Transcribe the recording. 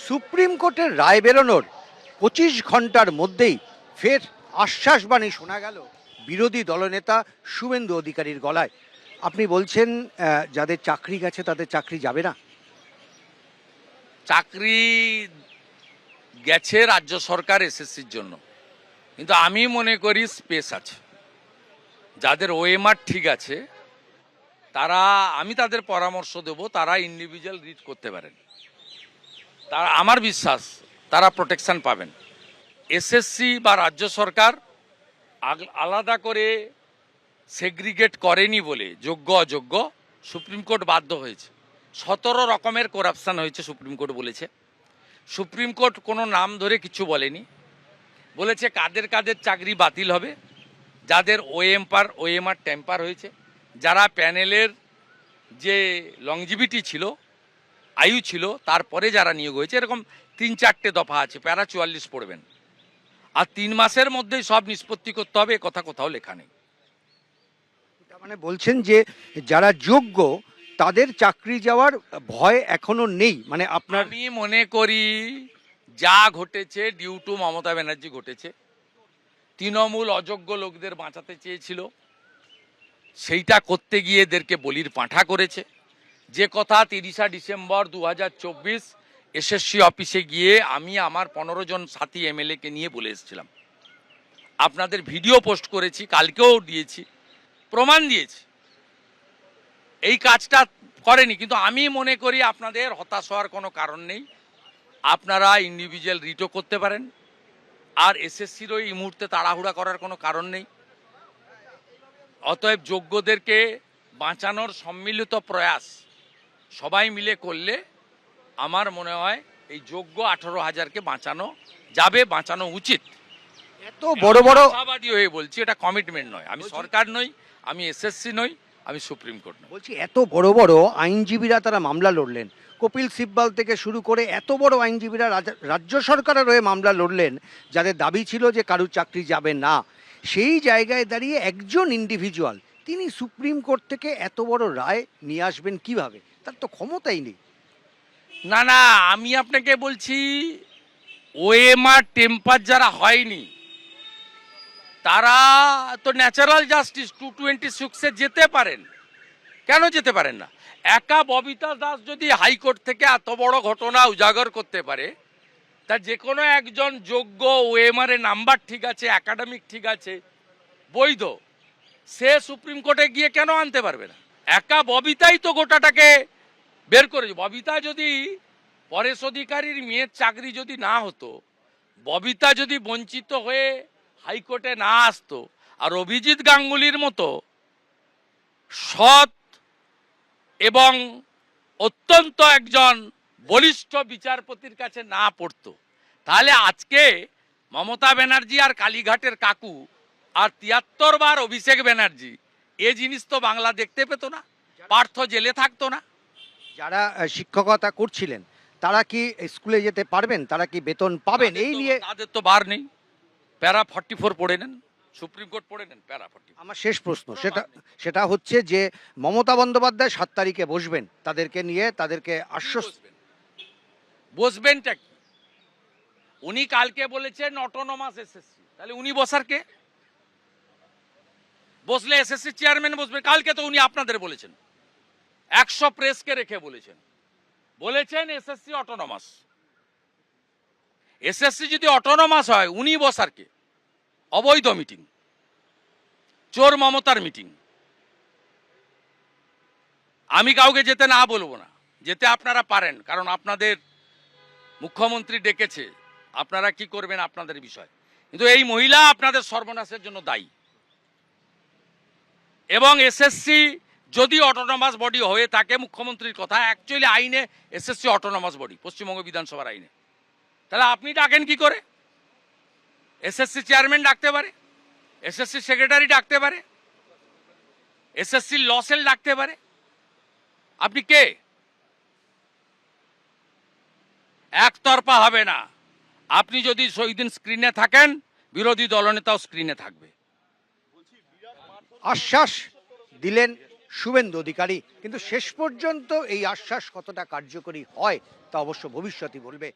Supreme কোর্টের রায় বেরোনোর 25 ঘন্টার মধ্যেই ফের আশ্বাসবাণী শোনা গেল বিরোধী দলনেতা শুভেন্দু অধিকারীর গলায়। আপনি বলছেন যাদের চাকরি গেছে তাদের চাকরি যাবে না? চাকরি গেছে রাজ্য সরকার এসএসসির জন্য, কিন্তু আমি মনে করি স্পেস আছে। যাদের ওএমআর ঠিক আছে তারা, আমি তাদের পরামর্শ দেব, তারা ইন্ডিভিজুয়াল রিড করতে পারেন। তারা, আমার বিশ্বাস তারা প্রোটেকশন পাবেন। এসএসসি বা রাজ্য সরকার আলাদা করে সেগ্রিগেট করেনি বলে যোগ্য অযোগ্য সুপ্রিম কোর্ট বাধ্য হয়েছে। 17 রকমের করাপশান হয়েছে সুপ্রিম কোর্ট বলেছে। সুপ্রিম কোর্ট কোনো নাম ধরে কিছু বলেনি, বলেছে কাদের কাদের চাকরি বাতিল হবে, যাদের ওএমআর টেম্পার হয়েছে, যারা প্যানেলের যে লংজিভিটি ছিল, আয়ু ছিল, তারপরে যারা নিয়োগ হয়েছে। এরকম 3-4টে দফা আছে, প্যারা 44 পড়বেন। আর 3 মাসের মধ্যেই সব নিষ্পত্তি করতে হবে, কথা কোথাও লেখা নেই। তার মানে বলছেন যে যারা যোগ্য তাদের চাকরি যাওয়ার ভয় এখনো নেই, মানে আপনার? আমি মনে করি যা ঘটেছে ডিউ টু মমতা ব্যানার্জি ঘটেছে। তৃণমূল অযোগ্য লোকদের বাঁচাতে চেয়েছিল, সেইটা করতে গিয়ে এদেরকে বলির পাঁঠা করেছে। যে কথা 30 ডিসেম্বর 2024 এসএসসি অফিসে গিয়ে আমি আমার 15 জন সাথী এমএলএকে নিয়ে বলে এসেছিলাম, আপনাদের ভিডিও পোস্ট করেছি, কালকেও দিয়েছি, প্রমাণ দিয়েছি, এই কাজটা করেনি। কিন্তু আমি মনে করি আপনাদের হতাশ হওয়ার কোনো কারণ নেই। আপনারা ইন্ডিভিজুয়াল রিটও করতে পারেন, আর এসএসসিরও এই মুহূর্তে তাড়াহুড়া করার কোনো কারণ নেই। অতএব যোগ্যদেরকে বাঁচানোর সম্মিলিত প্রয়াস সবাই মিলে করলে আমার মনে হয় এই যোগ্য 18,000কে বাঁচানো যাবে, বাঁচানো উচিত। এত বড় বড় আশাবাদী হয়ে বলছি, এটা কমিটমেন্ট নয়। আমি সরকার নই, আমি এসএসসি নই, আমি সুপ্রিম কোর্ট নই। বলছি এত বড় বড় আইনজীবীরা তারা মামলা লড়লেন, কপিল সিব্বাল থেকে শুরু করে এত বড় আইনজীবীরা রাজ্য সরকারের হয়ে মামলা লড়লেন, যাদের দাবি ছিল যে কারুর চাকরি যাবে না। সেই জায়গায় দাঁড়িয়ে একজন ইন্ডিভিজুয়াল তিনি সুপ্রিম কোর্ট থেকে এত বড় রায় নিয়ে আসবেন কিভাবে? তার তো ক্ষমতাই নেই। না না, আমি আপনাকে বলছি ওএমআর টেম্পার যারা হয়নি তারা তো ন্যাচারাল জাস্টিস 226-এ যেতে পারেন। কেন যেতে পারেন না? একা ববিতা দাস যদি হাইকোর্ট থেকে এত বড় ঘটনা উজাগর করতে পারে, তা যে কোনো একজন যোগ্য ওএমআর এর নাম্বার ঠিক আছে, একাডেমিক ঠিক আছে, বৈধ, সে সুপ্রিম কোর্টে গিয়ে কেন আনতে পারবে না? একা ববিতাই তো গোটাটাকে বের করেছে। ববিতা যদি, পরেশ অধিকারীর মেয়ের চাকরি যদি না হতো, ববিতা যদি বঞ্চিত হয়ে হাইকোর্টে না আসতো, আর অভিজিৎ গাঙ্গুলির মতো সৎ এবং অত্যন্ত একজন বলিষ্ঠ বিচারপতির কাছে না পড়তো, তাহলে আজকে মমতা ব্যানার্জি আর কালীঘাটের কাকু আর 73 বার অভিষেক ব্যানার্জি এ জিনিস তো বাংলা দেখতে পেত না, পার্থ জেলে থাকতো না। যারা শিক্ষকতা করছিলেন তারা কি স্কুলে যেতে পারবেন? তারা কি বেতন পাবেন? এই নিয়ে তাদের তো বার নেই। প্যারা 44 পড়ে নেন, সুপ্রিম কোর্ট পড়ে নেন প্যারা 44। আমার শেষ প্রশ্ন সেটা হচ্ছে যে মমতা বন্দ্যোপাধ্যায় 7 তারিখে বসবেন, তাদেরকে নিয়ে তাদেরকে আশ্বস্ত। বসবেনটা কি? উনি কালকে বলেছেন অটোনমাস এসএসসি, তাহলে উনি বসার কে? বসলে এসএসসি চেয়ারম্যান বসবে। কালকে তো উনি আপনাদের বলেছেন, 100 প্রেসকে রেখে বলেছেন এসএসসি অটোনমাস। এসএসসি যদি অটোনমাস হয় উনি বসার কে? অবৈধ মিটিং, চোর মমতার মিটিং। আমি কাউকে যেতে না বলবো না, যেতে আপনারা পারেন, কারণ আপনাদের মুখ্যমন্ত্রী ডেকেছে, আপনারা কি করবেন আপনাদের বিষয়। কিন্তু এই মহিলা আপনাদের সর্বনাশের জন্য দায়ী। এবং এসএসসি যদি অটোনমাস বডি হয়ে থাকে, মুখ্যমন্ত্রীর কথা, অ্যাকচুয়ালি আইনে এসএসসি অটোনমাস বডি, পশ্চিমবঙ্গ বিধানসভার আইনে, তাহলে আপনি ডাকেন কি করে? এসএসসি চেয়ারম্যান ডাকতে পারে, এসএসসি সেক্রেটারি ডাকতে পারে, এসএসসি ল সেল ডাকতে পারে। আপনি কে? একতরফা হবে না। আপনি যদি ওই দিন স্ক্রিনে থাকেন, বিরোধী দলনেতাও স্ক্রিনে থাকবে। আশ্বাস দিলেন শুভেন্দু অধিকারী। কিন্তু শেষ পর্যন্ত এই আশ্বাস কতটা কার্যকরী হয় তা অবশ্য ভবিষ্যতই বলবে।